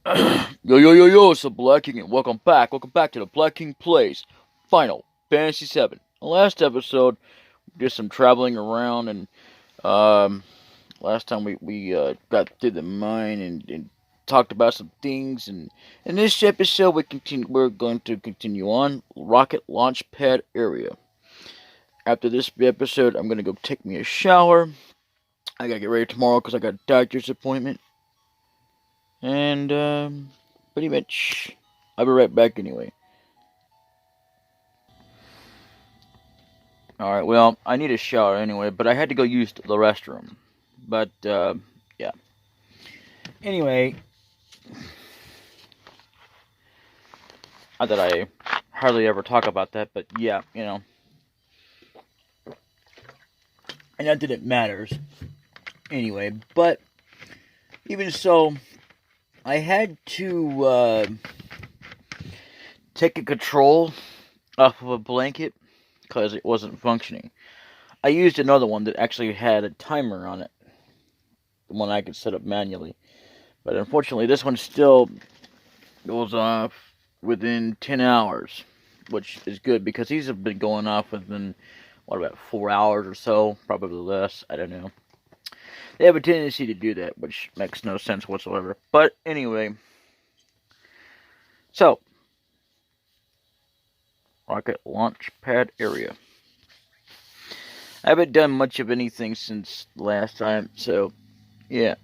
Yo, it's the Black King, and welcome back. Welcome back to the Black King Plays Final Fantasy VII. Last episode, we did some traveling around, and last time we got through the mine and talked about some things. And in this episode, we're going to continue on rocket launch pad area. After this episode, I'm gonna go take me a shower. I gotta get ready tomorrow because I got a doctor's appointment. And pretty much, I'll be right back anyway. Alright, well, I need a shower anyway, but I had to go use the restroom. But, yeah. Anyway, not that I hardly ever talk about that, but yeah, and not that it matters. Anyway, but, even so, I had to, take a control off of a blanket because it wasn't functioning. I used another one that actually had a timer on it, the one I could set up manually. But unfortunately, this one still goes off within 10 hours, which is good because these have been going off within, about 4 hours or so, probably less, I don't know. They have a tendency to do that, which makes no sense whatsoever. But anyway, so, rocket launch pad area. I haven't done much of anything since last time, so yeah.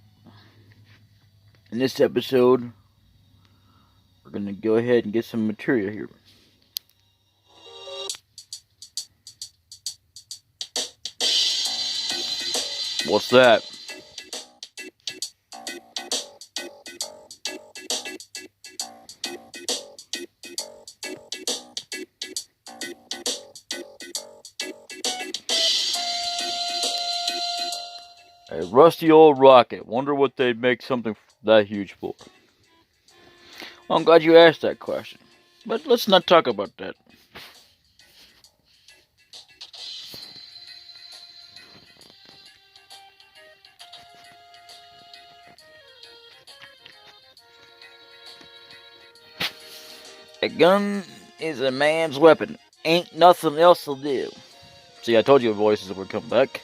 In this episode, we're going to go ahead and get some material here. What's that? A rusty old rocket. Wonder what they'd make something that huge for. Well, I'm glad you asked that question. But let's not talk about that. A gun is a man's weapon. Ain't nothing else'll do. See, I told you voices would come back.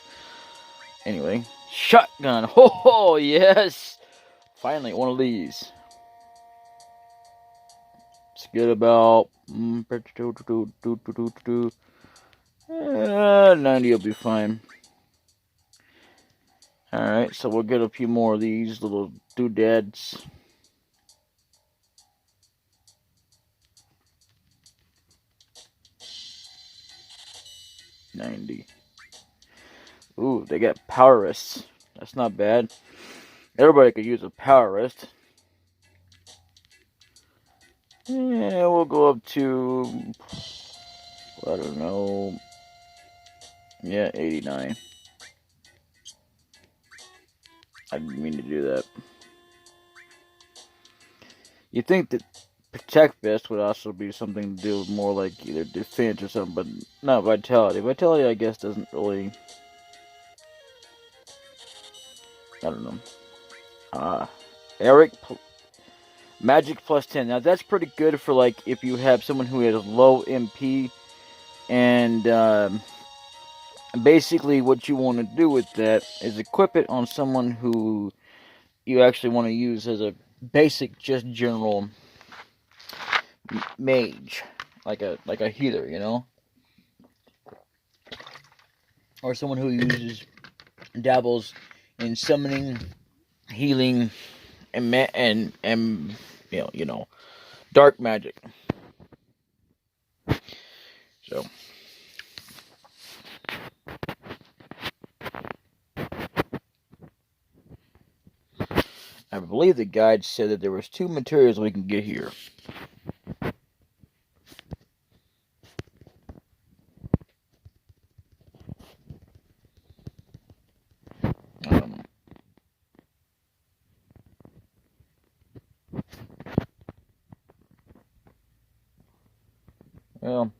Anyway, shotgun. Ho ho, yes! Finally, one of these. Let's get about 90 will be fine. Alright, so we'll get a few more of these little doodads. $90. Ooh, they got power wrists. That's not bad. Everybody could use a power wrist. Yeah, we'll go up to, I don't know, yeah, 89. I didn't mean to do that. You think that protect vest would also be something to do with more like either defense or something, but not vitality. Vitality, I guess, doesn't really, I don't know. Eric, magic plus 10. Now that's pretty good for like if you have someone who has low MP, and basically what you want to do with that is equip it on someone who you actually want to use as a basic, just general mage, like a healer, or someone who dabbles in summoning, healing, and dark magic. So, I believe the guide said that there was 2 materials we can get here. Well,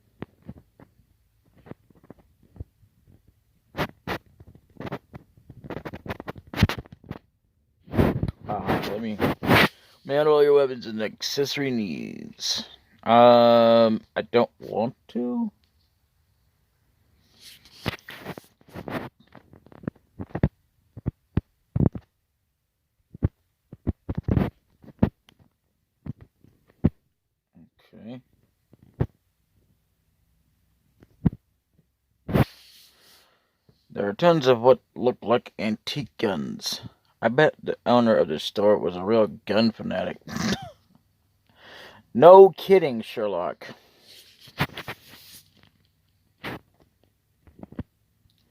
Man, all your weapons and accessory needs. I don't want to. Okay. There are tons of what look like antique guns. I bet the owner of this store was a real gun fanatic. No kidding, Sherlock.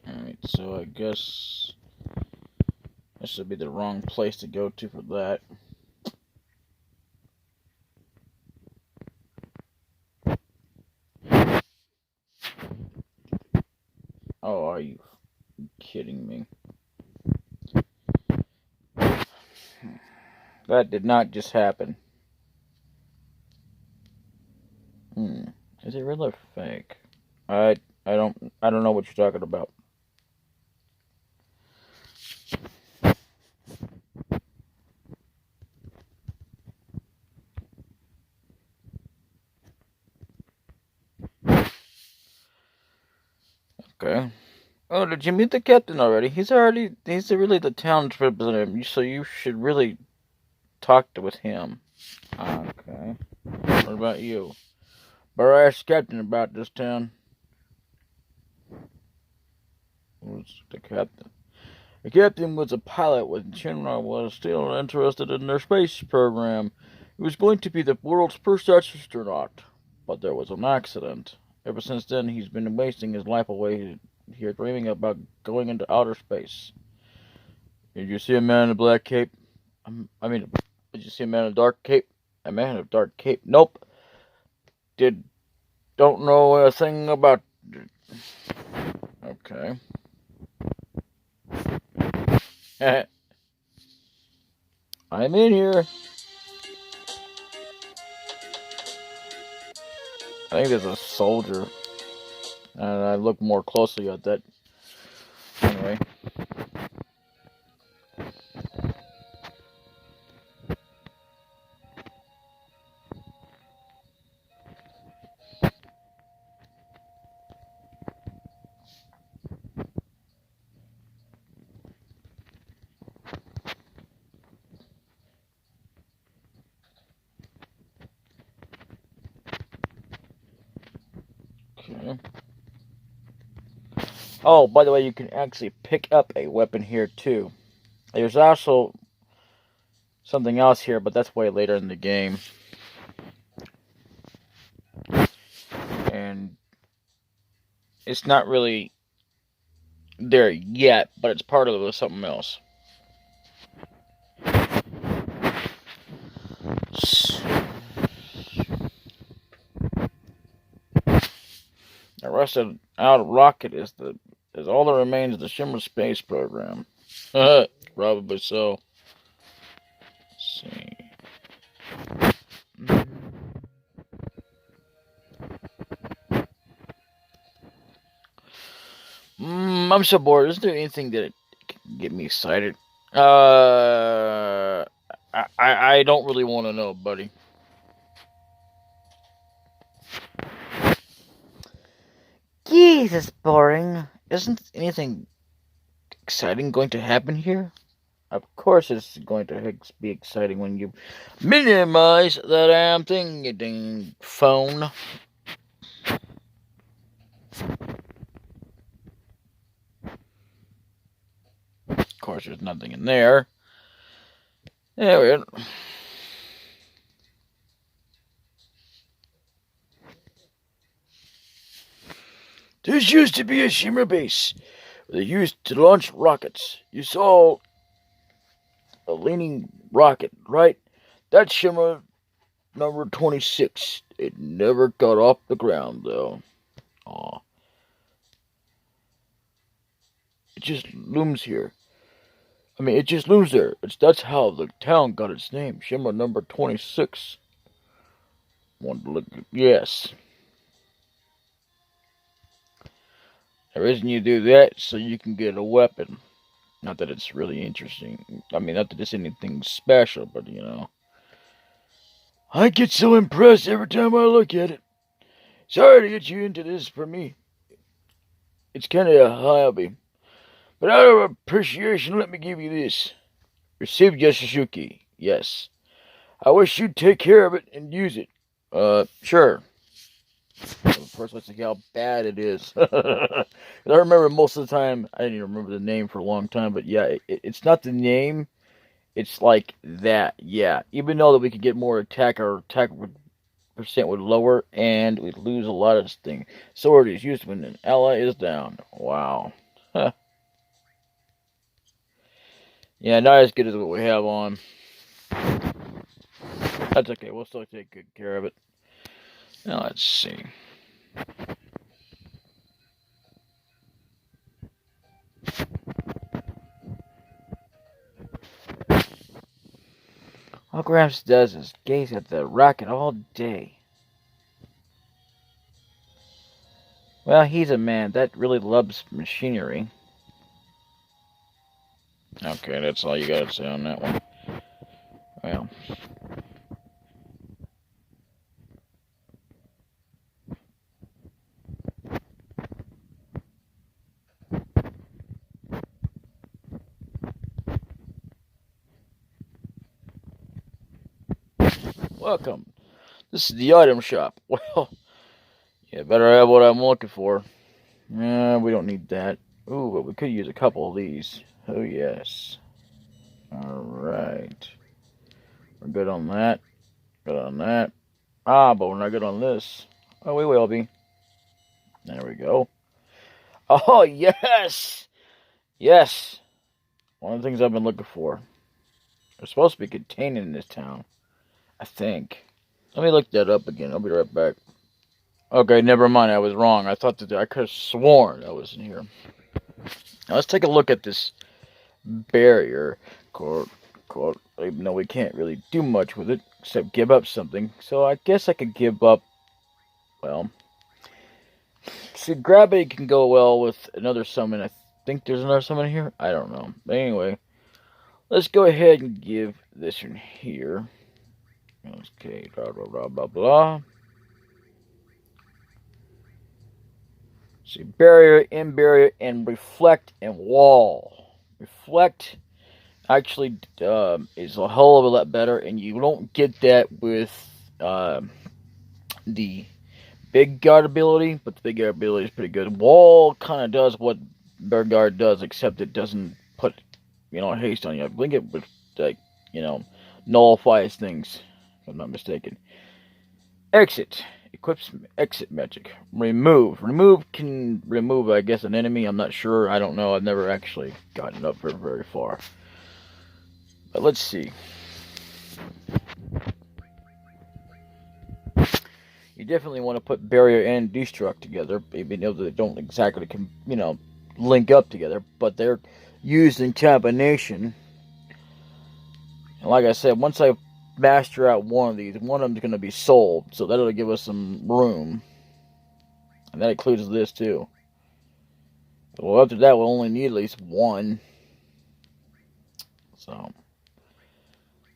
Alright, so I guess this would be the wrong place to go to for that. Oh, are you kidding me? That did not just happen. Is it real or fake? I don't know what you're talking about. Okay. Oh, did you meet the captain already? He's really the town's representative, so you should really talk with him. Okay. What about you? Better ask captain about this town. Who's the captain? The captain was a pilot when Shinra was still interested in their space program. He was going to be the world's first astronaut, but there was an accident. Ever since then, he's been wasting his life away here dreaming about going into outer space. Did you see a man in a black cape? Did you see a man in a dark cape? A man in a dark cape? Nope. Don't know a thing about. Okay. I'm in here. I think there's a soldier. And I look more closely at that. Anyway. Okay. Oh, by the way, you can actually pick up a weapon here too. There's also something else here, but that's way later in the game. And it's not really there yet, but it's part of something else. The rusted out rocket is all that remains of the Shimmer space program. Probably so. Let's see. I'm so bored. Is there anything that can get me excited? I don't really want to know, buddy. Jesus, boring. Isn't anything exciting going to happen here? Of course it's going to be exciting when you minimize that damn thing, you dang phone. Of course there's nothing in there. There we go. This used to be a Shimmer base. They used to launch rockets. You saw a leaning rocket, right? That's Shimmer number 26. It never got off the ground, though. Aw. It just looms here. It just looms there. That's how the town got its name. Shimmer number 26. Want to look? Yes. The reason you do that so you can get a weapon. Not that it's really interesting. Not that it's anything special, but you know. I get so impressed every time I look at it. Sorry to get you into this for me. It's kind of a hobby. But out of appreciation, let me give you this. Receive Yashisuki. Yes. I wish you'd take care of it and use it. Sure. Of course, let's see how bad it is. I remember most of the time, I didn't even remember the name for a long time, but yeah, it's not the name. It's like that, yeah. Even though that we could get more attack, our attack percent would lower, and we'd lose a lot of things. Sword is used when an ally is down. Wow. Huh. Yeah, not as good as what we have on. That's okay, we'll still take good care of it. Now, let's see. All Gramps does is gaze at the rocket all day. Well, he's a man that really loves machinery. Okay, that's all you gotta say on that one. Well. Welcome. This is the item shop. Well, yeah, better have what I'm looking for. We don't need that. Ooh, but we could use a couple of these. Oh, yes. Alright. We're good on that. Good on that. Ah, but we're not good on this. Oh, we will be. There we go. Oh, yes! Yes! One of the things I've been looking for. They're supposed to be contained in this town. I think. Let me look that up again. I'll be right back. Okay, never mind. I was wrong. I thought that I could have sworn I was in here. Now let's take a look at this barrier. Even though we can't really do much with it except give up something. So I guess I could give up. Well, see, gravity can go well with another summon. I think there's another summon here. I don't know. But anyway, let's go ahead and give this one here. Okay, blah, blah, blah, blah, blah. See, barrier, in barrier, and reflect and wall. Reflect actually is a whole of a lot better, and you don't get that with the big guard ability, but the big guard ability is pretty good. Wall kind of does what big guard does, except it doesn't put, haste on you. I think it would, nullifies things, if I'm not mistaken. Exit. Equips exit magic. Remove. Remove can remove, I guess, an enemy. I'm not sure. I don't know. I've never actually gotten up very far. But let's see. You definitely want to put barrier and destruct together, even though they don't exactly, link up together, but they're used in combination. And like I said, once I master out one of these, one of them's going to be sold, so that'll give us some room. And that includes this too. Well, after that, we'll only need at least one. So,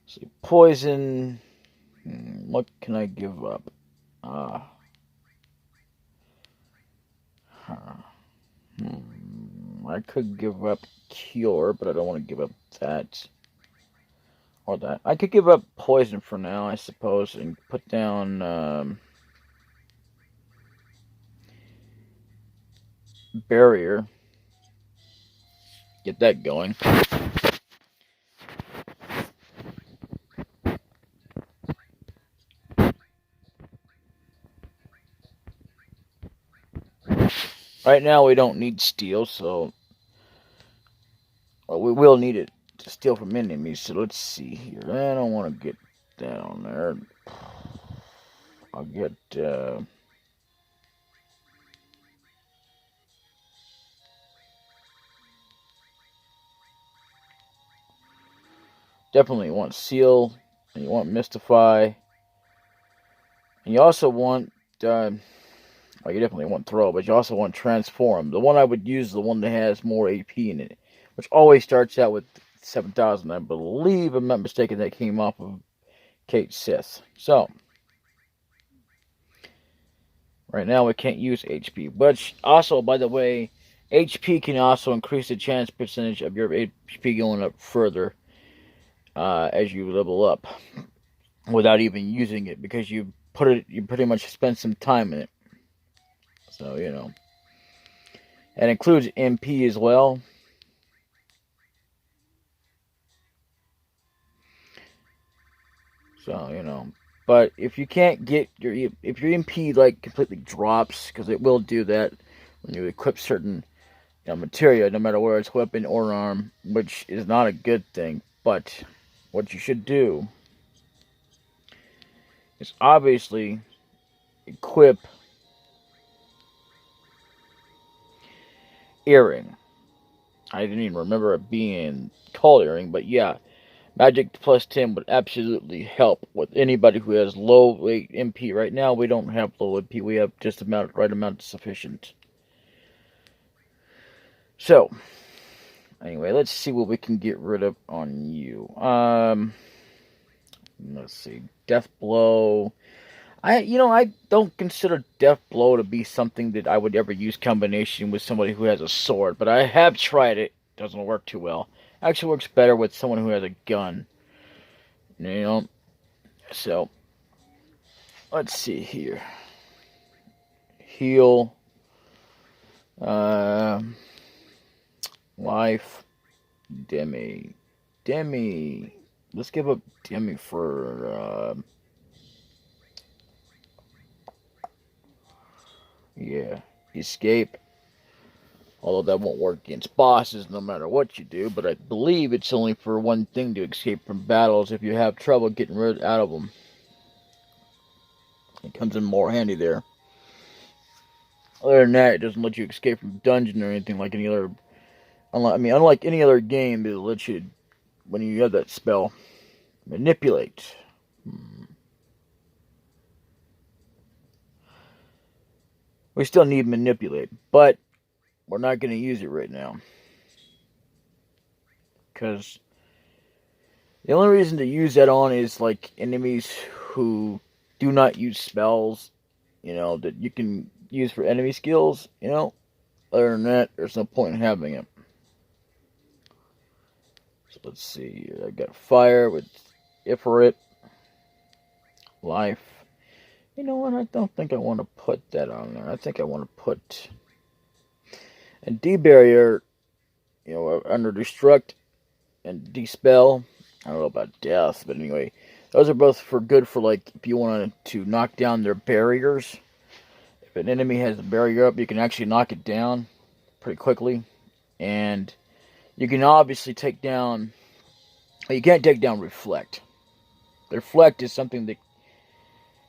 see, poison. What can I give up? I could give up cure, but I don't want to give up that. Or that. I could give up poison for now, I suppose, and put down barrier. Get that going. Right now we don't need steel, so we will need it to steal from enemies. So let's see here. I don't want to get that on there. I'll get definitely want seal, and you want mystify, and you also want well, you definitely want throw, but you also want transform. The one I would use is the one that has more AP in it, which always starts out with 7,000. I believe, if I'm not mistaken, that came off of Kate Sith. So, right now we can't use HP. But also, by the way, HP can also increase the chance percentage of your HP going up further as you level up without even using it, because you pretty much spend some time in it. So, it includes MP as well. So, but if you can't get if your MP like completely drops, because it will do that when you equip certain materia, no matter where it's weapon or arm, which is not a good thing. But what you should do is obviously equip earring. I didn't even remember it being called earring, but yeah, magic plus 10 would absolutely help with anybody who has low MP. Right now, we don't have low MP. We have just the right amount sufficient. So, anyway, let's see what we can get rid of on you. Let's see. Death Blow. I don't consider Death Blow to be something that I would ever use combination with somebody who has a sword, but I have tried it. Doesn't work too well. Actually works better with someone who has a gun. So, let's see here. Heal. Life. Demi. Let's give up Demi for, yeah, escape. Although that won't work against bosses no matter what you do, but I believe it's only for one thing, to escape from battles if you have trouble getting out of them. It comes in more handy there. Other than that, it doesn't let you escape from dungeon or anything like any other. Unlike any other game, it lets you, when you have that spell, manipulate. We still need manipulate, but we're not going to use it right now. Because the only reason to use that on is like enemies who do not use spells, that you can use for enemy skills, Other than that, there's no point in having it. So let's see. I got fire with Ifrit. Life. You know what? I don't think I want to put that on there. I think I want to put a D-barrier, under destruct and dispel. I don't know about death, but anyway, those are both good for like if you wanted to knock down their barriers. If an enemy has a barrier up, you can actually knock it down pretty quickly, and you can obviously take down. You can't take down reflect. Reflect is something that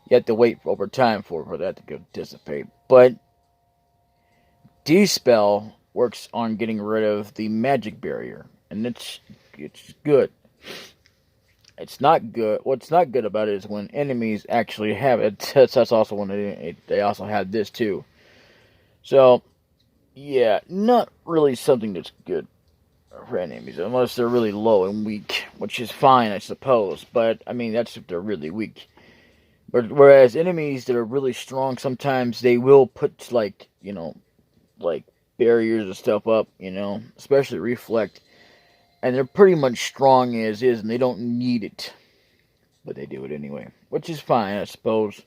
you have to wait over time for that to go dissipate. But dispel works on getting rid of the magic barrier, and it's good. It's not good. What's not good about it is when enemies actually have it. That's also when they also have this too. So, yeah, not really something that's good for enemies, unless they're really low and weak, which is fine, I suppose. But, that's if they're really weak. But whereas enemies that are really strong, sometimes they will put, like barriers and stuff up, especially reflect. And they're pretty much strong as is, and they don't need it. But they do it anyway, which is fine, I suppose.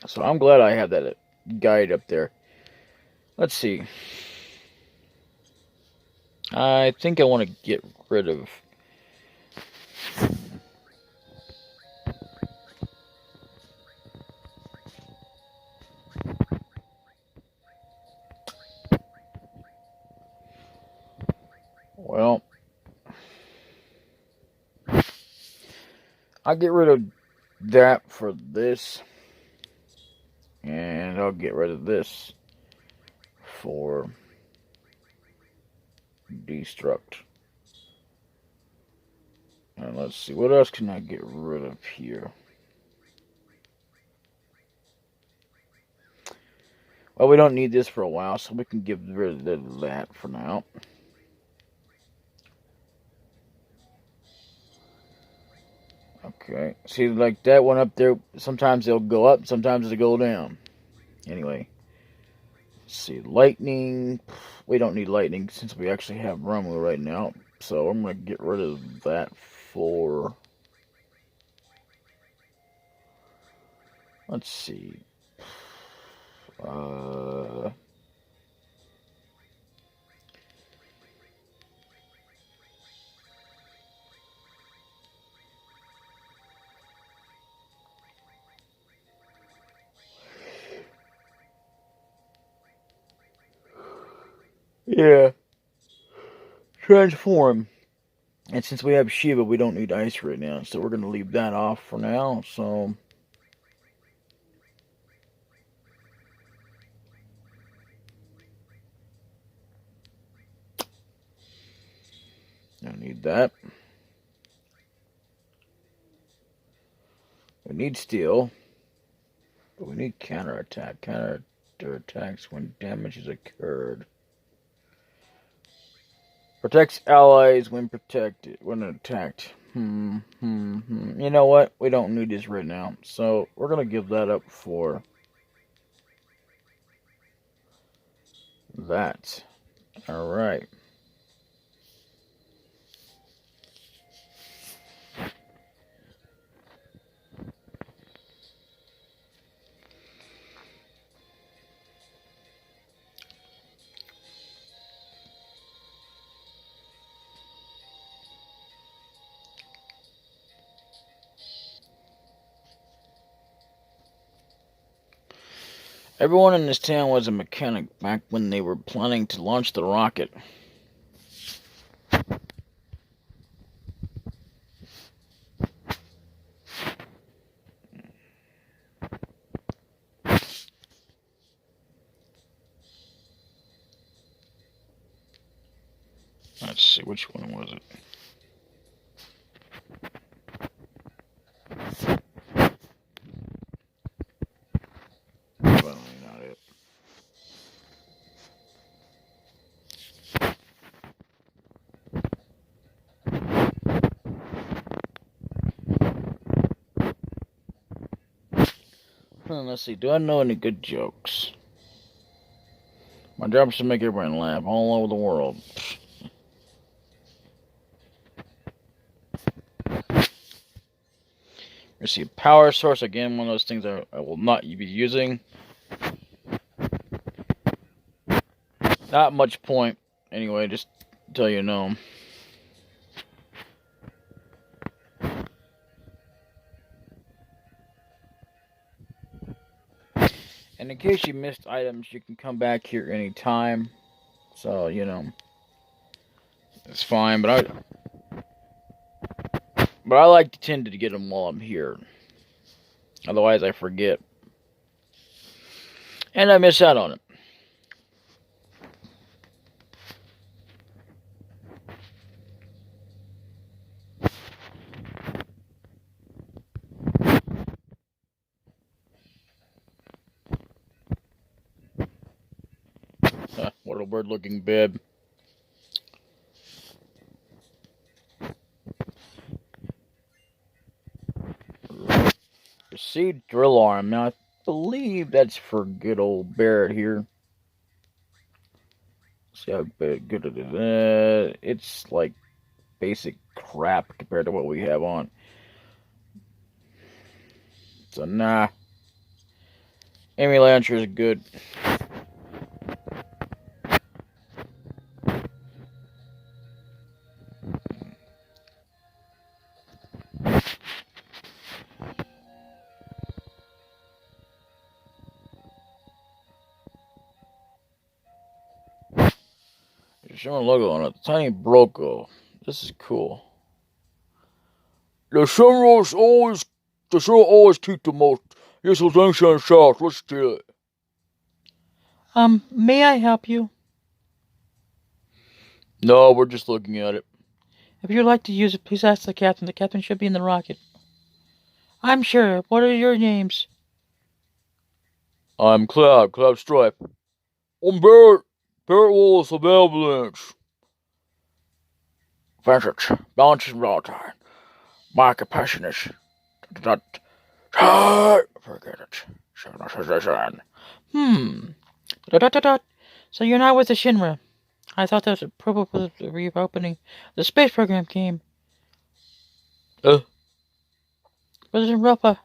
So I'm glad I have that guide up there. Let's see. I think I want to get rid of... Well, I'll get rid of that for this. And I'll get rid of this for destruct. And let's see, what else can I get rid of here? Well, we don't need this for a while, so we can get rid of that for now. Okay. See, like that one up there, sometimes they'll go up, sometimes they go down. Anyway. Let's see, lightning. We don't need lightning since we actually have Romu right now. So I'm going to get rid of that for... Let's see. Yeah. Transform. And since we have Shiva, we don't need ice right now. So we're going to leave that off for now. So... Don't need that. We need steel. But we need counterattack. Counterattacks when damage is occurred. Protects allies when attacked. You know what? We don't need this right now. So we're going to give that up for that. Alright. Everyone in this town was a mechanic back when they were planning to launch the rocket. Let's see, which one was it? Well, not it. Let's see, do I know any good jokes? My job is to make everyone laugh all over the world. Let's see, power source, again, one of those things I will not be using. Not much point, anyway, just until you know. And in case you missed items, you can come back here anytime. So, you know, it's fine, but I like to tend to get them while I'm here. Otherwise, I forget. And I miss out on it. What a weird-looking bib. Received drill arm. Now, I believe that's for good old Barrett here. See how good it is. It's like basic crap compared to what we have on. So, nah. Amy Lancher is good. Showing logo on it. Tiny Broco. This is cool. The sunrise always, the sun always keep the most. This is ancient south. Let's do it. May I help you? No, we're just looking at it. If you'd like to use it, please ask the captain. The captain should be in the rocket. I'm sure. What are your names? I'm Cloud Stripe. I'm Barrett Wallace of Avalanche. Vintage, Balance and Valentine. My compassion is... Forget it. So you're not with the Shinra. I thought that was probably the reopening the space program game. President Rupa.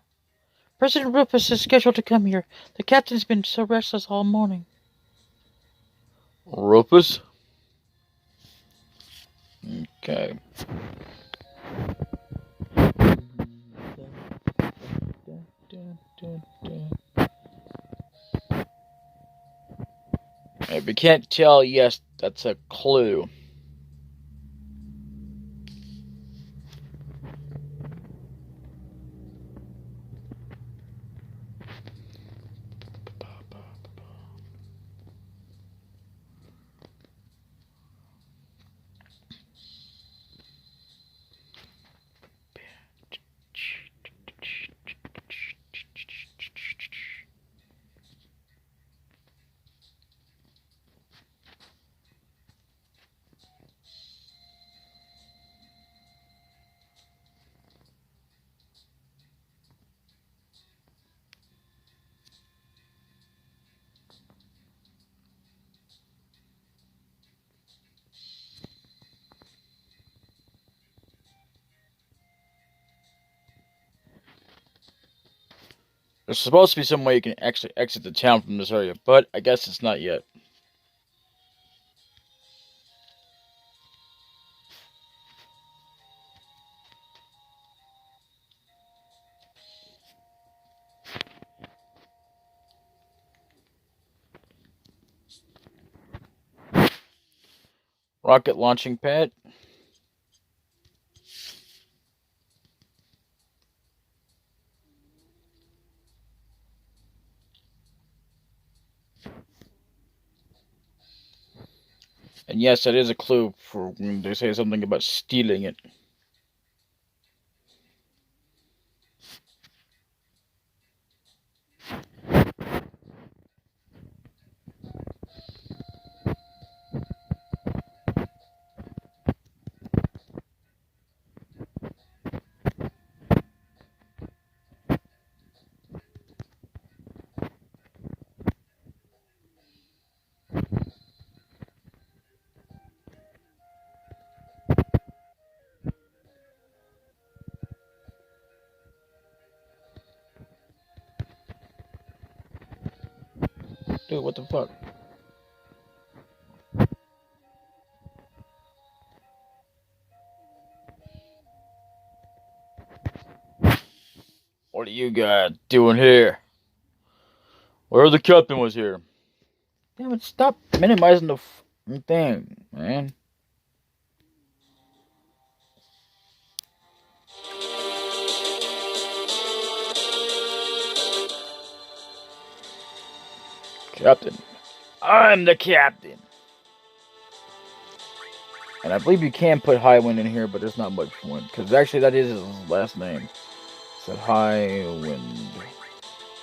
President Rupus is scheduled to come here. The captain's been so restless all morning. Rupus? Okay. If you can't tell, yes, that's a clue. There's supposed to be some way you can exit the town from this area, but I guess it's not yet. Rocket launching pad. And yes, that is a clue for when they say something about stealing it. Dude, what the fuck? What are you guys doing here? Where the captain was here? Damn it, stop minimizing the thing, man. Captain. I'm the captain. And I believe you can put Highwind in here, but there's not much wind. Because actually that is his last name. It said Highwind.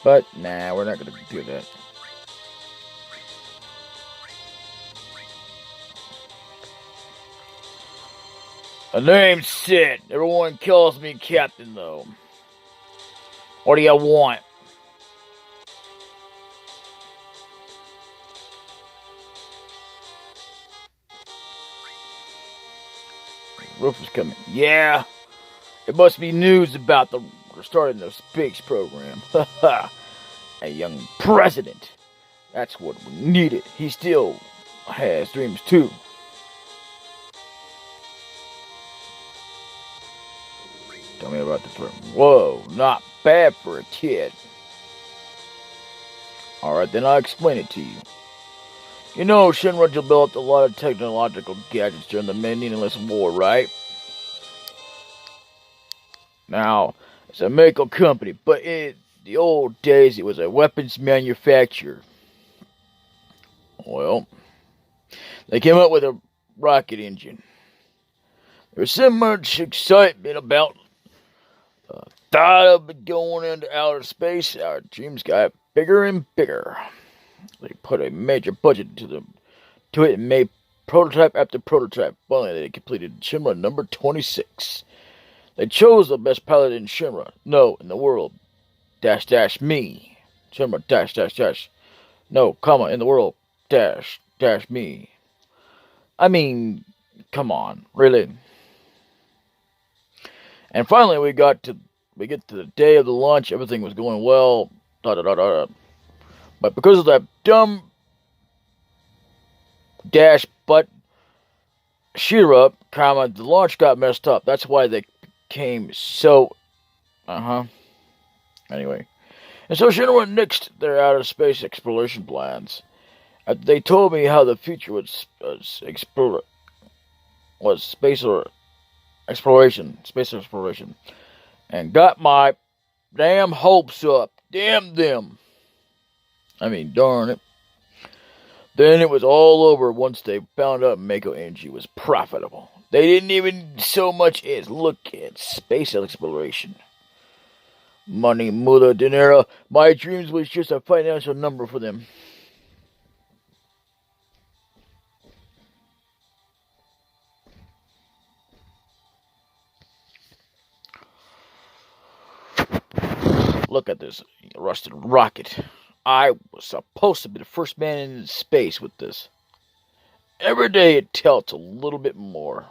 But, nah, we're not going to do that. The name's Sid. Everyone calls me Captain, though. What do you want? Roof is coming. Yeah. It must be news about the starting the space program. Haha. A young president. That's what we needed. He still has dreams too. Tell me about the program. Whoa, not bad for a kid. Alright, then I'll explain it to you. You know, Shinra developed a lot of technological gadgets during the meaningless war, right? Now, it's a medical company, but in the old days it was a weapons manufacturer. Well, they came up with a rocket engine. There's so much excitement about thought of going into outer space. Our dreams got bigger and bigger. They put a major budget to it and made prototype after prototype. Finally, they completed Shinra number 26. They chose the best pilot in Shinra. No, in the world. Dash dash me. Shinra dash dash dash. No, comma, in the world. Dash dash me. I mean, come on, really. And finally, we get to the day of the launch. Everything was going well. Da da da da. But because of that dumb dash butt Shira, comma, the launch got messed up. That's why they came so. Anyway, and so Shinra nixed their outer space exploration plans. They told me how the future was space exploration, and got my damn hopes up. Damn them. I mean, darn it. Then it was all over once they found out Mako Energy was profitable. They didn't even so much as look at space exploration. Money, muda, dinero. My dreams was just a financial number for them. Look at this rusted rocket. I was supposed to be the first man in space with this. Every day it tilts a little bit more.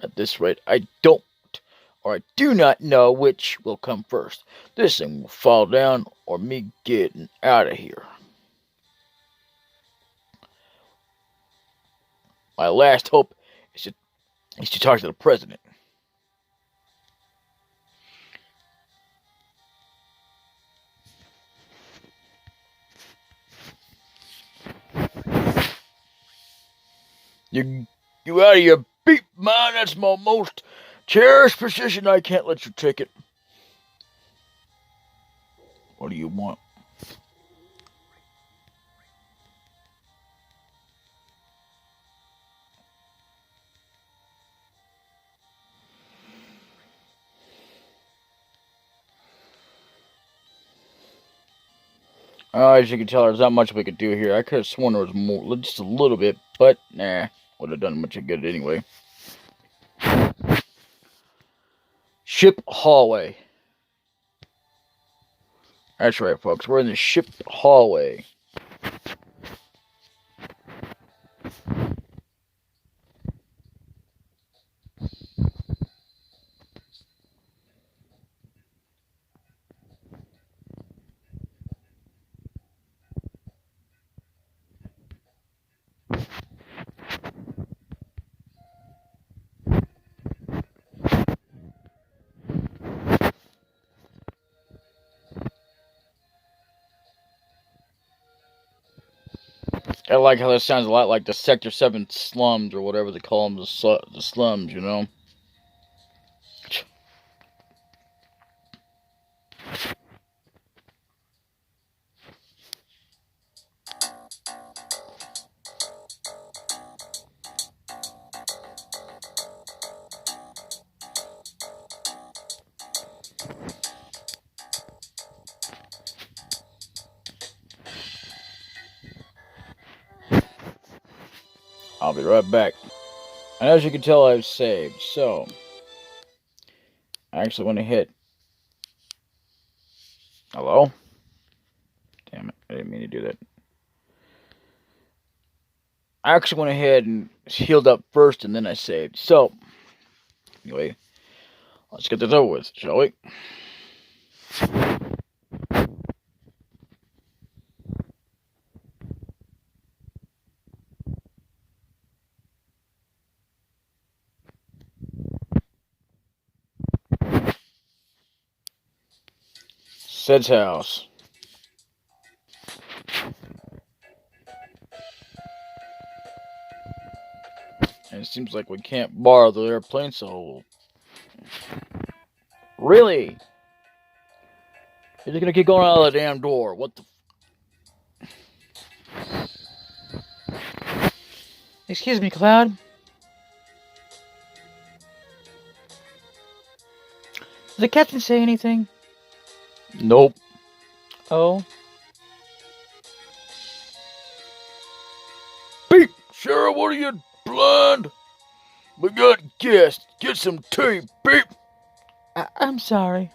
At this rate, I do not know which will come first. This thing will fall down or me getting out of here. My last hope is to talk to the president. You out of your beat mind? That's my most cherished position. I can't let you take it. What do you want? As you can tell, there's not much we could do here. I could have sworn there was more, just a little bit, but nah, would have done much good anyway. Ship hallway. That's right, folks. We're in the ship hallway. I like how that sounds a lot like the Sector 7 slums, or whatever they call them, the slums, you know? I'll be right back. And as you can tell, I've saved, so I actually went ahead. Hello? Damn it, I didn't mean to do that. I actually went ahead and healed up first, and then I saved. So, anyway, let's get this over with, shall we? Sid's house. And it seems like we can't borrow the airplane, so... Really? You're just gonna keep going out of the damn door. What the... Excuse me, Cloud. Did the captain say anything? Nope. Oh. Sheriff, what are you, blind? We got guests. Get some tea, beep. I'm sorry.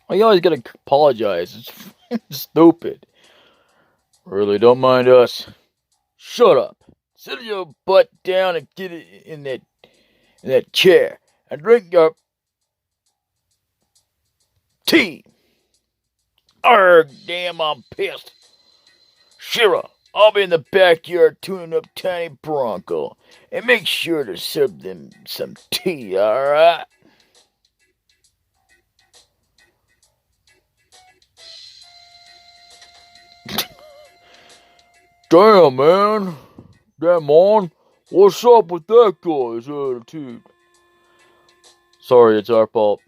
Well, you always gotta apologize. It's stupid. Really, don't mind us. Shut up. Sit your butt down and get it in that chair and drink your tea. Arrgh, damn, I'm pissed. Shira, I'll be in the backyard tuning up Tiny Bronco and make sure to serve them some tea, alright? Damn, man. Damn on. What's up with that guy's attitude? Sorry, it's our fault.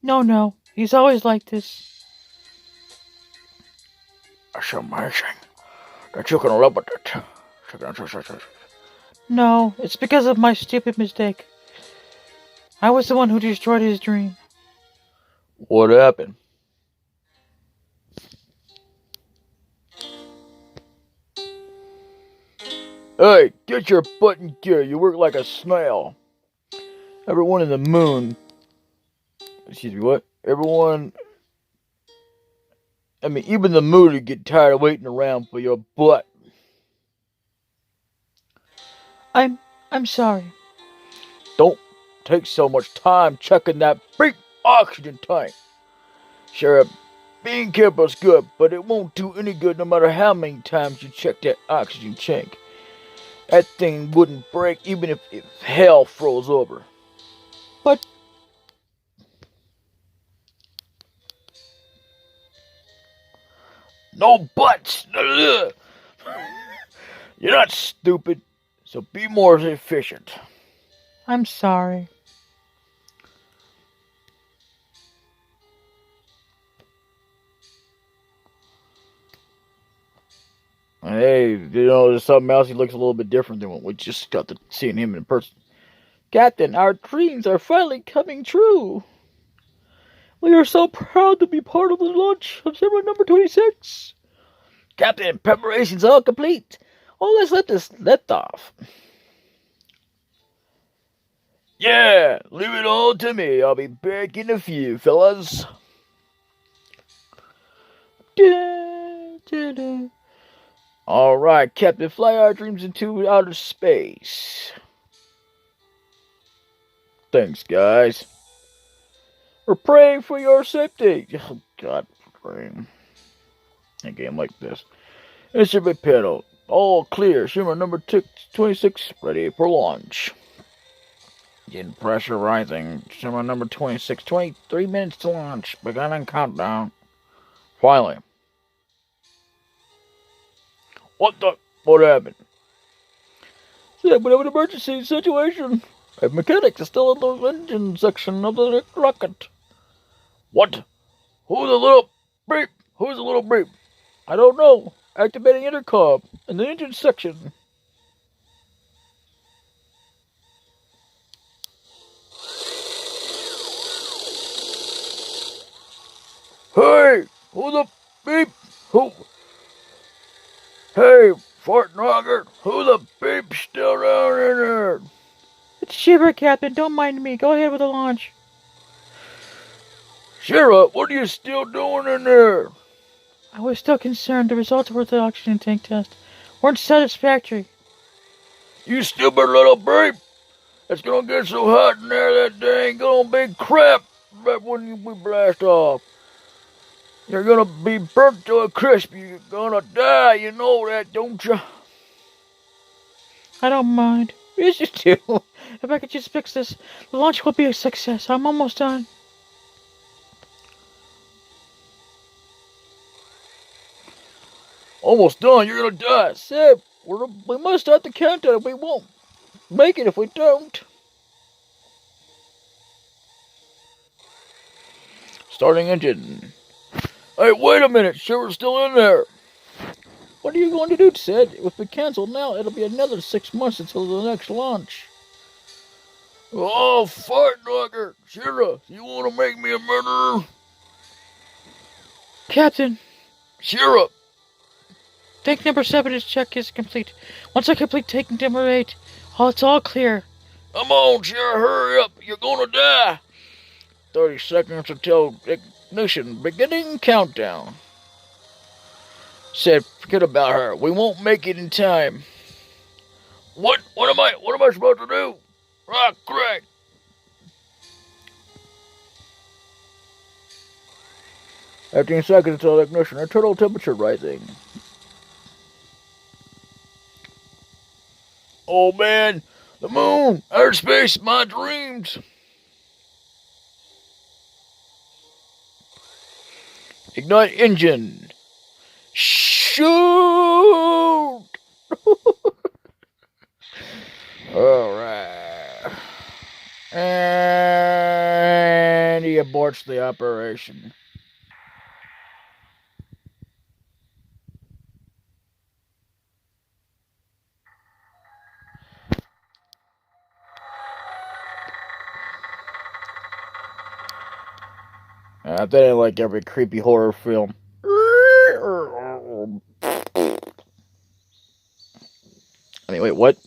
No. He's always like this. That's amazing that you can live with it. No, it's because of my stupid mistake. I was the one who destroyed his dream. What happened? Hey, get your butt in gear. You work like a snail. Everyone in the moon. Excuse me, what? Even the moon would get tired of waiting around for your butt. I'm sorry. Don't take so much time checking that beep oxygen tank. Sheriff, being careful is good, but it won't do any good no matter how many times you check that oxygen tank. That thing wouldn't break even if hell froze over. But no buts. You're not stupid, so be more efficient. I'm sorry. Hey, there's something else. He looks a little bit different than what we just got to seeing him in person. Captain, our dreams are finally coming true. We are so proud to be part of the launch of server number 26. Captain, preparations all complete. Oh, let's let this lift off. Yeah, leave it all to me. I'll be back in a few, fellas. Alright, Captain, fly our dreams into outer space. Thanks, guys. We're praying for your safety. Oh, God, praying. A game like this. Instrument panel. All clear. Shimmer number 26 ready for launch. Getting pressure rising. Shimmer number 26. 23 minutes to launch. Beginning countdown. Finally. What happened? Yeah, we have an emergency situation. A mechanic is still in the engine section of the rocket. What? Who's the little beep? I don't know. Activating intercom in the engine section. Hey, who the beep? Who? Hey, Fort Nugget, who the beep's still down in there? It's Shiver, Captain. Don't mind me. Go ahead with the launch. Shira, what are you still doing in there? I was still concerned. The results of the oxygen tank test weren't satisfactory. You stupid little beep! It's gonna get so hot in there that dang gonna be crap right when we blast off. You're gonna be burnt to a crisp. You're gonna die. You know that, don't you? I don't mind. Yes, you do. If I could just fix this, the launch will be a success. I'm almost done. Almost done. You're gonna die. Seb, we must start the countdown. We won't make it if we don't. Starting engine. Hey, wait a minute. Shiver's still in there. What are you going to do, Sid? If we cancel now, it'll be another 6 months until the next launch. Oh, fart knocker. Shira, you want to make me a murderer? Captain. Shira. Tank number 7's check is complete. Once I complete tank number 8, it's all clear. Come on, sure, hurry up. You're gonna die. 30 seconds until ignition. Beginning countdown. Said, forget about her. We won't make it in time. What am I supposed to do? Ah, correct. "15 seconds until ignition. Internal temperature rising." Oh man, the moon, outer space, my dreams. Ignite engine. Shoot! Alright. And he aborts the operation. That ain't like every creepy horror film. I mean, wait, what?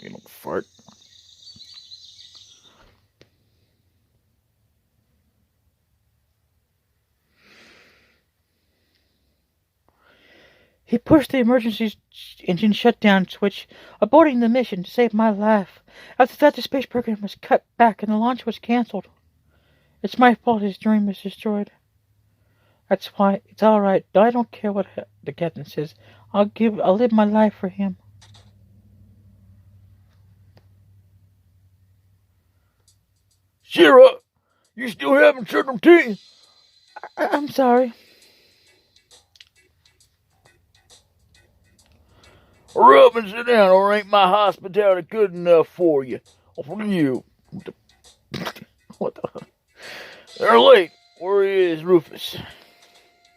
You don't fart. He pushed the emergency engine shutdown switch, aborting the mission to save my life. After that, the space program was cut back and the launch was cancelled. It's my fault his dream was destroyed. That's why it's all right. I don't care what the captain says. I'll live my life for him. Shira, you still haven't shut them teeth? I'm sorry. Hurry up and sit down, or ain't my hospitality good enough for you? Or for you? What the? They're late. Where is Rufus?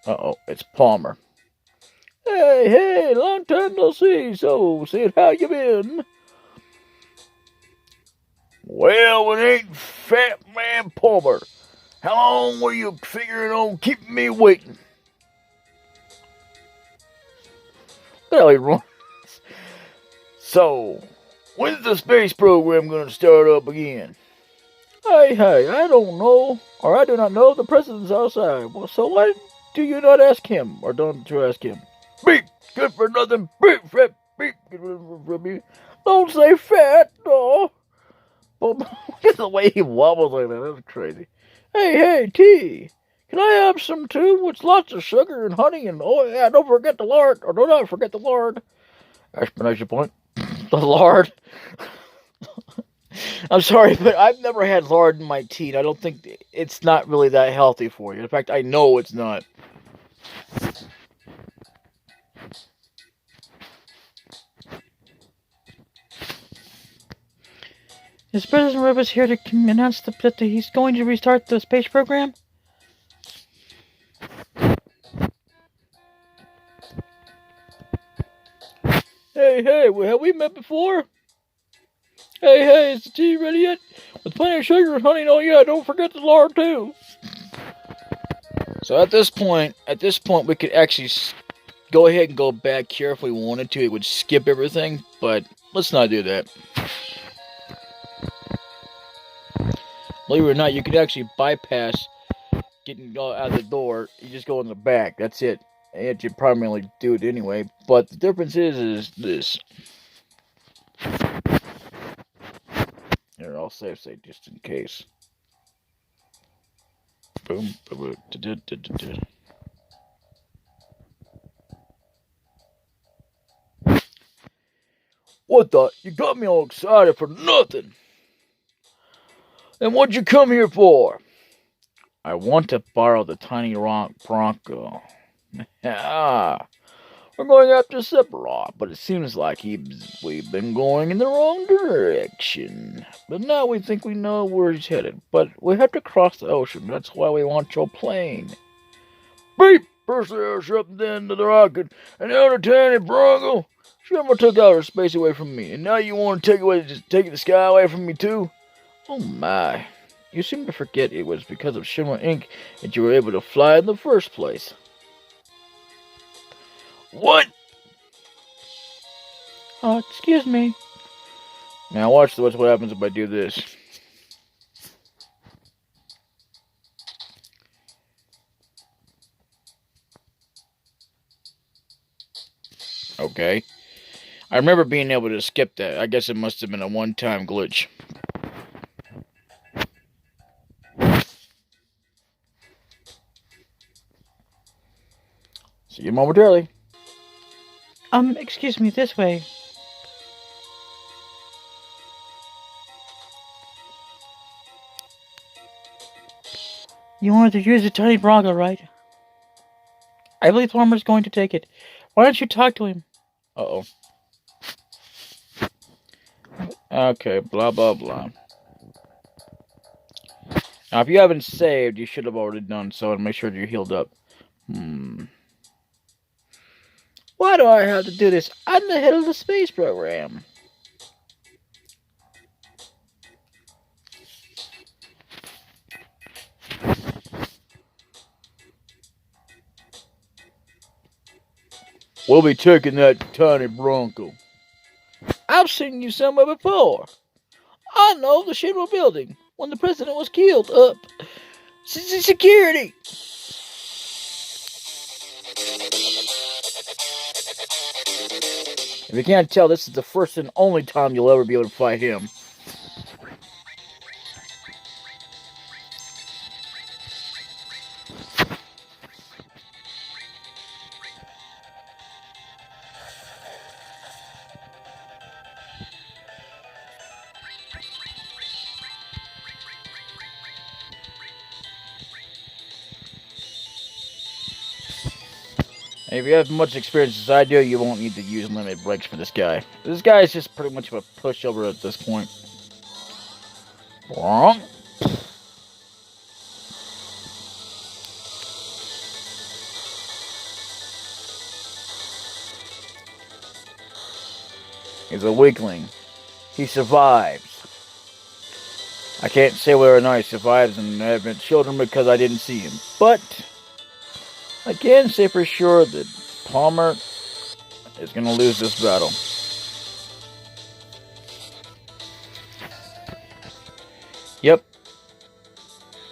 Uh-oh, it's Palmer. Hey, long time no see. So, Sid, how you been? Well, it ain't Fat Man Palmer. How long were you figuring on keeping me waiting? Well, he runs. So, when's the space program going to start up again? Hey, I don't know. Or I do not know. The president's outside. Well, so why do you not ask him? Or don't you ask him? Beep! Good for nothing. Beep! Fat! Beep! Don't say fat, no. Look at the way he wobbles like that. That's crazy. Hey, T. Can I have some too? With lots of sugar and honey and, oh yeah, don't forget the lard. Or do not forget the lard. Explanation point. The lard. I'm sorry, but I've never had lard in my tea. I don't think it's not really that healthy for you. In fact, I know it's not. Is President Rivers here to announce that he's going to restart the space program? Hey, have we met before? Hey, is the tea ready yet? With plenty of sugar and honey, oh yeah, don't forget the lard too. So at this point, we could actually go ahead and go back here if we wanted to. It would skip everything, but let's not do that. Believe it or not, you could actually bypass getting out of the door. You just go in the back. That's it. And you primarily do it anyway. But the difference is this. Here, I'll save just in case. Boom. What the? You got me all excited for nothing. And what'd you come here for? I want to borrow the tiny Bronco. We're going after Sephiroth, but it seems like we've been going in the wrong direction. But now we think we know where he's headed. But we have to cross the ocean. That's why we want your plane. Beep! First the airship, then to the rocket, and the other tiny Bronco. Shimmer took outer space away from me, and now you want to take the sky away from me too? Oh my. You seem to forget it was because of Shimmer Inc. that you were able to fly in the first place. What? Oh, excuse me. Now watch what happens if I do this. Okay. I remember being able to skip that. I guess it must have been a one-time glitch. See you momentarily. Excuse me, this way. You wanted to use the tiny Braga, right? I believe Plumber's going to take it. Why don't you talk to him? Uh-oh. Okay, blah, blah, blah. Now, if you haven't saved, you should have already done so, and make sure you're healed up. Why do I have to do this? I'm the head of the space program. We'll be taking that tiny Bronco. I've seen you somewhere before. I know the Shinra building when the president was killed up. Security! If you can't tell, this is the first and only time you'll ever be able to fight him. If you have much experience as I do, you won't need to use limited breaks for this guy. This guy is just pretty much a pushover at this point. Wrong. He's a weakling. He survives. I can't say whether or not he survives and have children because I didn't see him. But I can say for sure that Palmer is going to lose this battle. Yep.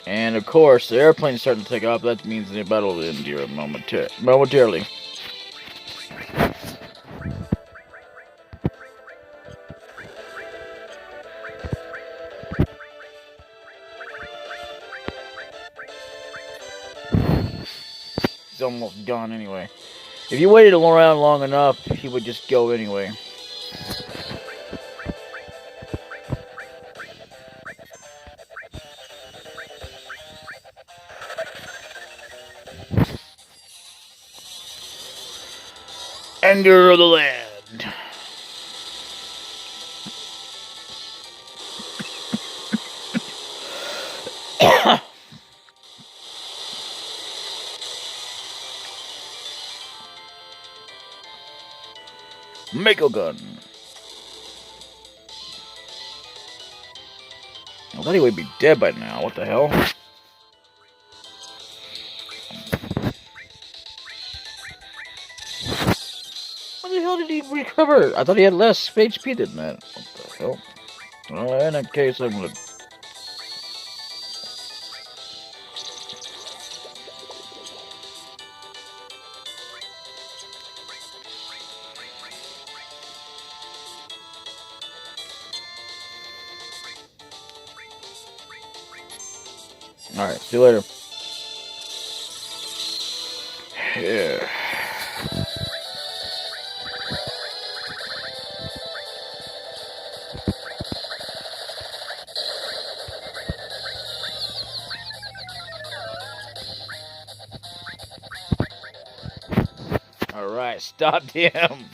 And of course, the airplane's starting to take off. That means the battle will end here momentarily. He's almost gone anyway. If you waited around long enough, he would just go anyway. Anger of the land. Mako gun. I thought he would be dead by now. What the hell? When the hell did he recover? I thought he had less HP than that. What the hell? Well, in that case, I'm gonna... Alright, see you later. Yeah. Alright, stopped him.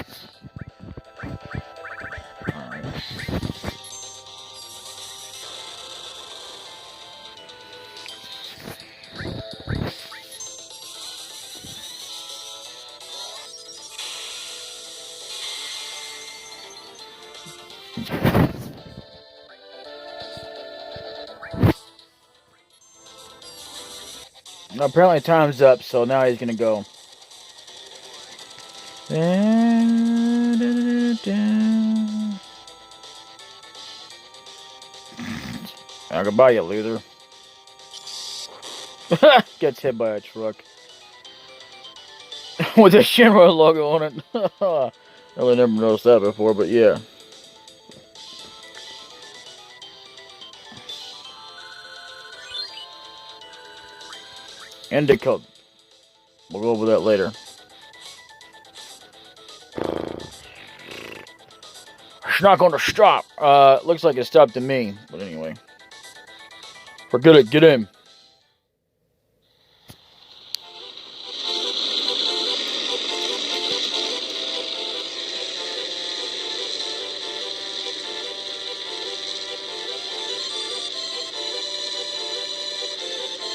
Apparently time's up, so now he's gonna go. Goodbye, you loser. Gets hit by a truck. With the Shinra logo on it. I really never noticed that before, but yeah. Indica. We'll go over that later. It's not going to stop. Looks like it stopped to me. But anyway. Forget it. Get in.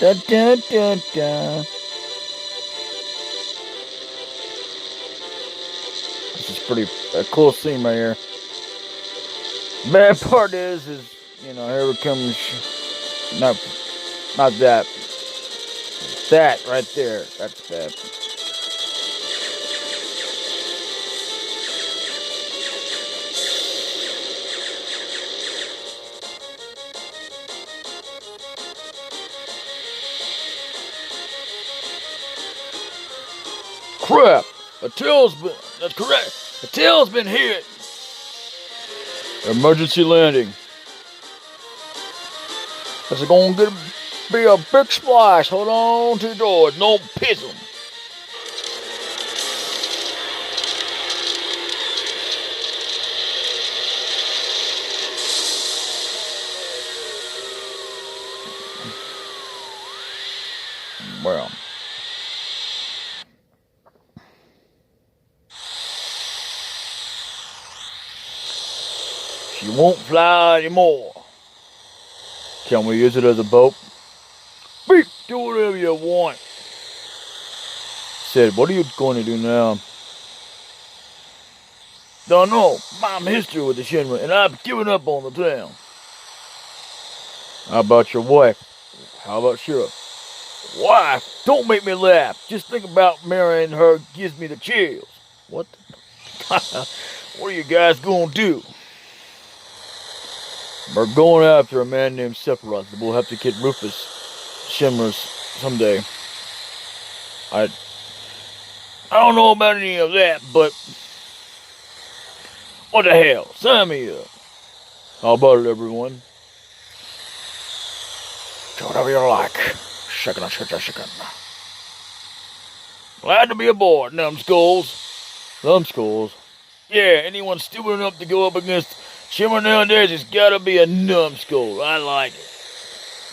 Da, da, da, da. This is pretty a cool scene right here. Bad part is you know, here comes not that. That right there. That's bad. Crap! That's correct. A tail's been hit. Emergency landing. It's going to be a big splash. Hold on to the doors. No piss 'em. Well. She won't fly anymore. Can we use it as a boat? Beep, do whatever you want. Said, what are you going to do now? Don't know. I'm history with the Shinra, and I've given up on the town. How about your wife? How about Shira? Wife? Don't make me laugh. Just think about marrying her gives me the chills. What? What are you guys going to do? We're going after a man named Sephiroth. We'll have to get Rufus Shinra's someday. I don't know about any of that, but what the hell? Sign me up. How about it, everyone? Do whatever you like. Shakin'. Glad to be aboard, numbskulls. Numbskulls? Yeah, anyone stupid enough to go up against Shimmer nowadays has gotta be a numbskull. I like it.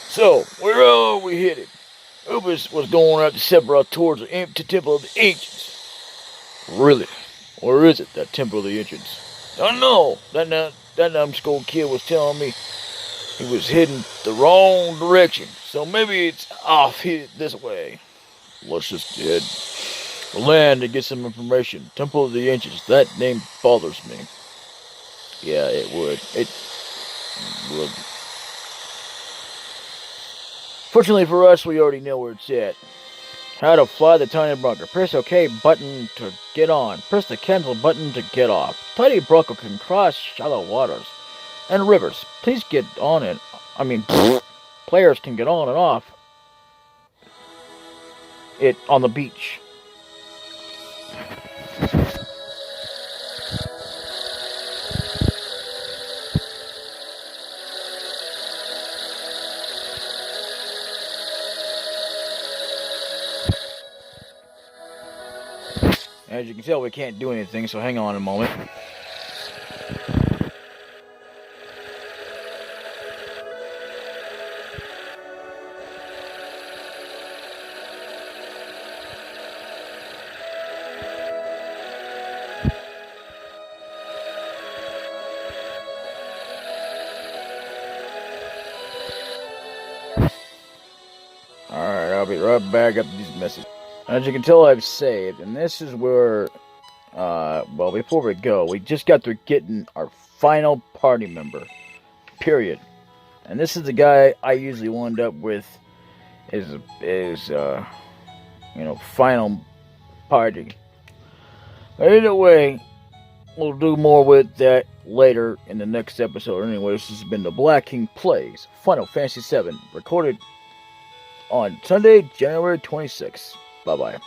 So, where are we headed? Rufus was going after Sephiroth towards the Temple of the Ancients. Really? Where is it, that Temple of the Ancients? Don't know. That numbskull kid was telling me he was heading the wrong direction. So maybe it's off here this way. Let's just head the land to get some information. Temple of the Ancients. That name bothers me. Yeah, it would. It would. Fortunately for us, we already know where it's at. How to fly the tiny bunker. Press OK button to get on. Press the cancel button to get off. Tiny bunker can cross shallow waters and rivers. Please get on it. Players can get on and off it on the beach. As you can tell, we can't do anything, so hang on a moment. Alright, I'll be right back up these messages. As you can tell, I've saved, and this is where, well, before we go, we just got through getting our final party member. Period. And this is the guy I usually wind up with final party. But either way, we'll do more with that later in the next episode. Anyway, this has been DaBLackKing Plays Final Fantasy VII, recorded on Sunday, January 26th. Bye-bye.